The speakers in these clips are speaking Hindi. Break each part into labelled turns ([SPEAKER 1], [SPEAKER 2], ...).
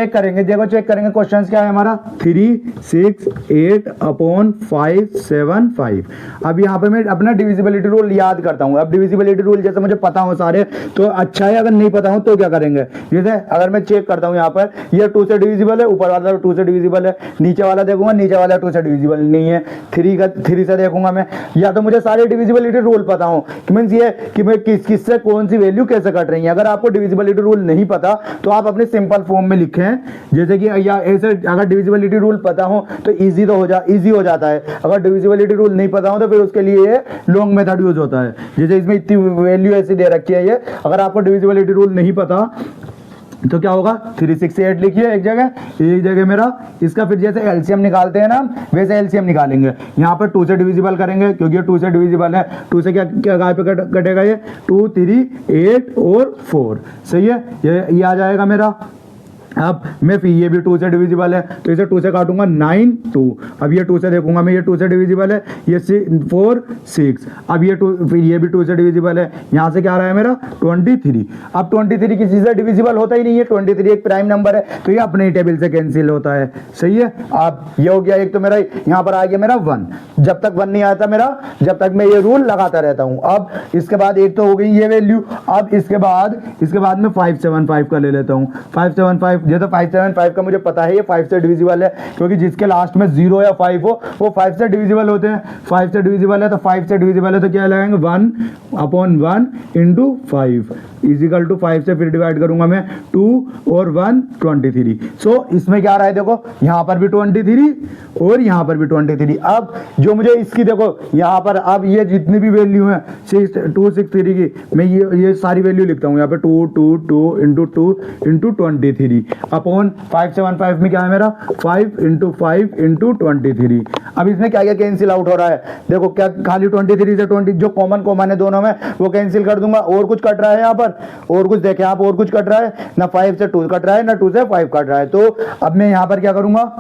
[SPEAKER 1] चेक करेंगे, देखो चेक करेंगे क्वेश्चन क्या है हमारा 3 6 8 अपॉन 5 7 5। अब यहाँ पे मैं अपना डिविजिबिलिटी रूल याद करता हूँ। अब डिविजिबिलिटी रूल जैसे मुझे पता हो सारे तो अच्छा है, अगर नहीं पता हो तो क्या करेंगे, जैसे अगर मैं चेक करता हूँ यहाँ पर ये 2 से डिविजिबल है, ऊपर वाला 2 से डिविजिबल है, नीचे वाला देखूंगा नीचे वाला 2 से डिविजिबल नहीं है, 3 से देखूंगा मैं, या तो मुझे सारे डिविजिबिलिटी रूल पता हो, मीन्स ये कि मैं किससे कौन सी वैल्यू कैसे कट रही है। अगर आपको डिविजिबिलिटी रूल नहीं पता तो आप अपने सिंपल फॉर्म में लिखें, जैसे कि या ऐसे अगर डिविजिबिलिटी रूल पता हो तो इजी हो जाता है। अगर डिविजिबिलिटी रूल नहीं पता हो तो फिर उसके लिए ये लॉन्ग मेथड यूज होता है। जैसे इसमें इतनी वैल्यू ऐसी दे रखी है, ये अगर आपको डिविजिबिलिटी रूल नहीं पता तो क्या होगा 3 6 8 लिखिए एक जगह मेरा इसका, फिर जैसे एलसीएम निकालते हैं ना वैसे एलसीएम निकालेंगे। यहाँ पर 2 से डिविजिबल करेंगे क्योंकि ये 2 से डिविजिबल है, 2 से क्या क्या पे कटेगा, ये 2 3 8 और 4, सही है, ये आ जाएगा मेरा। अब मैं फिर ये भी 2 से डिविजिबल है तो इसे 2 से काटूंगा 9 2। अब ये 2 से देखूंगा मैं, ये 2 से डिविजिबल है, ये 4 6। अब ये 2, फिर ये भी 2 से डिविजिबल है, यहाँ से क्या आ रहा है मेरा 23। अब 23 किसी से डिविजिबल होता ही नहीं है, 23 एक प्राइम नंबर है तो ये अपने ही टेबल से कैंसिल होता है, सही है। अब ये हो गया एक, तो मेरा यहाँ पर आ गया मेरा 1, जब तक 1 नहीं आता मेरा, जब तक मैं ये रूल लगाता रहता हूँ। अब इसके बाद एक तो हो गई ये वैल्यू, अब इसके बाद मैं 575 का ले लेता हूँ। 575 ये तो 575 का मुझे पता है ये 5 से डिविजिबल है, क्योंकि जिसके लास्ट में 0 या 5 हो वो 5 से डिविजिबल होते हैं। 5 से डिविजिबल है तो 5 से डिविजिबल है तो क्या लगाएंगे 1/1 इंटू 5 इजिकल टू 5 से फिर डिवाइड करूंगा मैं 2 और 1 23। सो इसमें क्या आ रहा है देखो, यहाँ पर भी 23 और यहाँ पर भी 23। अब जो मुझे इसकी देखो यहाँ पर, अब ये जितनी भी वैल्यू है 263 की, मैं ये सारी वैल्यू लिखता हूँ यहाँ पे 2 2 2 इंटू 2 इंटू 23 अपॉन 575 में क्या है मेरा 5 इंटू 5 इंटू 23। अब इसमें क्या क्या कैंसिल आउट हो रहा है देखो, क्या खाली 23 से 20 जो कॉमन है दोनों में वो कैंसिल कर दूंगा। और कुछ कट रहा है यहाँ पर, और कुछ देखें आप, और कुछ कट रहा है ना, 5 से 2 कट रहा है ना 2 से 5 कट रहा है। तो अब मैं यहाँ पर क्या करूंगा,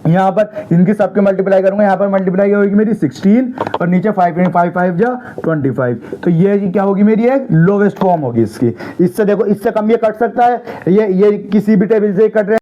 [SPEAKER 1] यहाँ पर इनकी सबके मल्टीप्लाई करूंगा, यहाँ पर मल्टीप्लाई होगी मेरी 16 और नीचे 5 5 जा 25। तो ये क्या होगी मेरी एक लोवेस्ट फॉर्म होगी इसकी। इससे देखो इससे कम ये कट सकता है, ये किसी भी टेबल से कट रहे